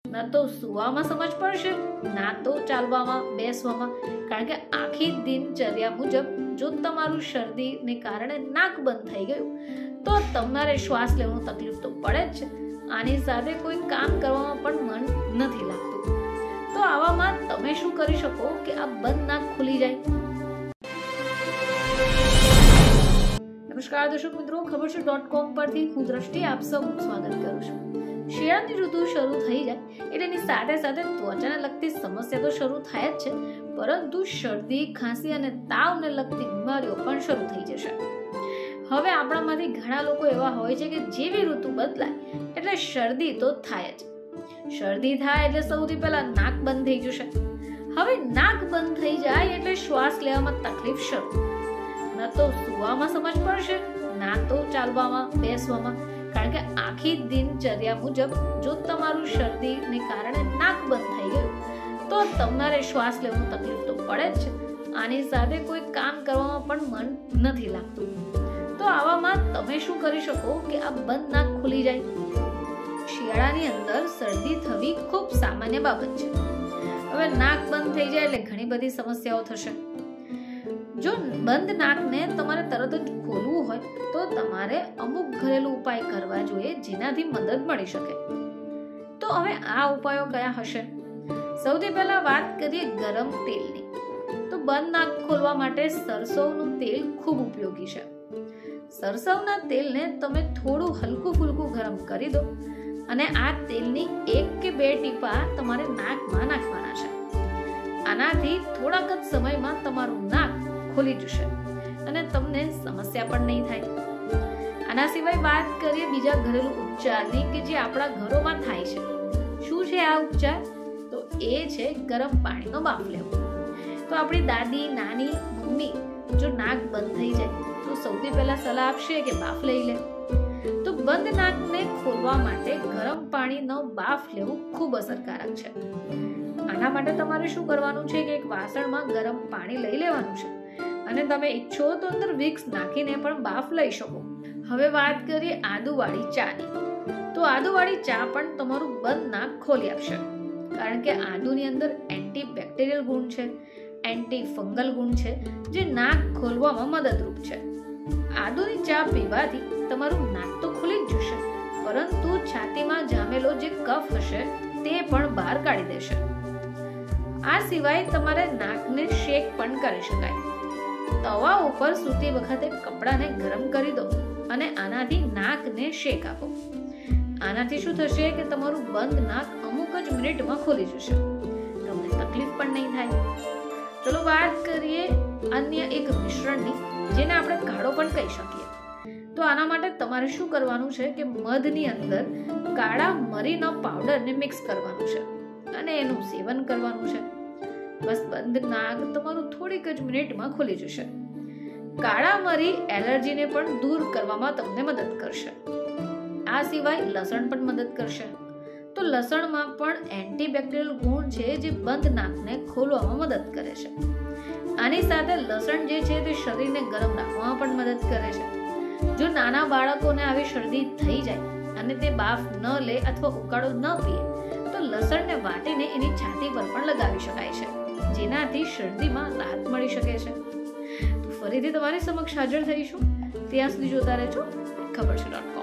ના તો સુવામાં સમજ પડશે, ના તો ચાલવામાં બેસવામાં. કારણ કે આખી દિનચર્યા મુજબ જો તમારું શરદીને કારણે નાક બંધ થઈ ગયું તો તમારે શ્વાસ લેવાનું તકલીફ તો પડે જ છે. આની સાથે કોઈ કામ કરવામાં પણ મન નથી લાગતું. તો આવામાં તમે શું કરી શકો કે આ બંધ નાક ખુલી જાય? નમસ્કાર દર્શક મિત્રો, ખબર.com પરથી હું દ્રષ્ટિ આપ સૌનું સ્વાગત કરું છું. શિયાળાની ઋતુ શરૂ થઈ જાય એટલે એની સાથે સાથે ત્વચાને લગતી સમસ્યા તો શરૂ થાય જ છે, પરંતુ શરદી, ખાંસી અને તાવને લગતી બીમારીઓ પણ શરૂ થઈ જશે. હવે આપણામાંથી ઘણા લોકો એવા હોય છે કે જેવી ઋતુ બદલાય એટલે શરદી તો થાય જ. શરદી થાય એટલે સૌથી પહેલા નાક બંધ થઈ જશે. હવે નાક બંધ થઈ જાય એટલે શ્વાસ લેવામાં તકલીફ શરૂ. ના તો સુવામાં સમજ પડશે, ના તો ચાલવામાં બેસવામાં. કારણ કે આખી દિનચર્યા મુજબ જો તમારું શરદીને કારણે નાક બંધ થઈ ગયું તો તમારે શ્વાસ લેવાનું તકલીફ તો પડે જ છે. આની સાથે કોઈ કામ કરવામાં પણ મન નથી લાગતું. તો આવામાં તમે શું કરી શકો કે આ બંધ નાક ખુલી જાય? શિયાળાની અંદર શરદી થવી ખૂબ સામાન્ય બાબત છે. હવે નાક બંધ થઈ જાય એટલે ઘણી બધી સમસ્યાઓ થશે. જો બંધ નાકને તમારે તરત જ ખોલવું હોય તો તમારે અમુક ઘરેલું ઉપાય કરવા જોઈએ જેનાથી મદદ મળી શકે. તો હવે આ ઉપાયો કયા હશે? સૌથી પહેલા વાત કરીએ ગરમ તેલની. તો બંધ નાક ખોલવા માટે સરસવનું તેલ ખૂબ ઉપયોગી છે. સરસવના તેલને તમે થોડું હલકું ફુલકું ગરમ કરી દો અને આ તેલની 1 કે 2 ટીપા તમારે નાકમાં નાખવાના છે. આનાથી થોડાક જ સમયમાં તમારું નાક ખોલી જશે અને તમને સમસ્યા પણ નહીં થાય. આના સિવાય વાત કરીએ બીજા ઘરેલું ઉપચારની કે જે આપણા ઘરોમાં થાય છે. શું છે આ ઉપચાર? તો એ છે ગરમ પાણીનો બાફ લેવો. તો આપણી દાદી, નાની, મમ્મી જો નાક બંધ થઈ જાય તો સૌથી પહેલા સલાહ આપશે કે બાફ લઈ લે. તો બંધ નાકને ખોલવા માટે ગરમ પાણીનો બાફ લેવો ખૂબ અસરકારક છે. આના માટે તમારે શું કરવાનું છે કે એક વાસણમાં ગરમ પાણી લઈ લેવાનું છે અને તમે ઈચ્છો તો અંદર વિક્સ નાખીને પણ બાફ લઈ શકો. હવે વાત કરીએ આદુવાળી ચાની. તો આદુવાળી ચા પણ તમારું બંધ નાક ખોલી આપશે. કારણ કે આદુની અંદર એન્ટીબેક્ટેરિયલ ગુણ છે, એન્ટી ફંગલ ગુણ છે જે નાક ખોલવામાં મદદરૂપ છે. આદુની ચા પીવાથી તમારું નાક તો ખુલી જ જશે, પરંતુ છાતીમાં જામેલો જે કફ હશે તે પણ બહાર કાઢી દેશે. આ સિવાય તમારે નાકને શેક પણ કરી શકાય. તવા ઉપર સૂતી વખતે કપડાને ગરમ કરી દો અને આનાથી નાકને શેક આપો. આનાથી શું થશે કે તમારું બંધ નાક અમુક જ મિનિટમાં ખોલી જશે. તમને તકલીફ પણ નહીં થાય. ચલો વાત કરીએ અન્ય એક મિશ્રણની જેને આપણે કાઢો પણ કહી શકીએ. તો આના માટે તમારે શું કરવાનું છે કે મધની અંદર કાળા મરીનો પાવડરને મિક્સ કરવાનું છે અને એનું સેવન કરવાનું છે. બસ બંધ નાક તમારું થોડીક જ મિનિટમાં ખુલી જશે. કાળા મરી એલર્જીને પણ દૂર કરવામાં તમને મદદ કરશે. આ સિવાય લસણ પણ મદદ કરશે. તો લસણમાં પણ એન્ટીબેક્ટેરિયલ ગુણ છે જે બંધ નાકને ખોલવામાં મદદ કરે છે. આની સાથે લસણ જે છે તે શરીરને ગરમ રાખવામાં પણ મદદ કરે છે. જો નાના બાળકોને આવી શરદી થઈ જાય અને તે બાફ ન લે અથવા ઉકાળો ન પીએ તો લસણને વાટીને એની છાતી પર પણ લગાવી શકાય છે, જેનાથી શરદીમાં રાહત મળી શકે છે. તો ફરીથી તમારી સમક્ષ હાજર થઈશું. ત્યાં સુધી જોતા રહેજો ખબર.com.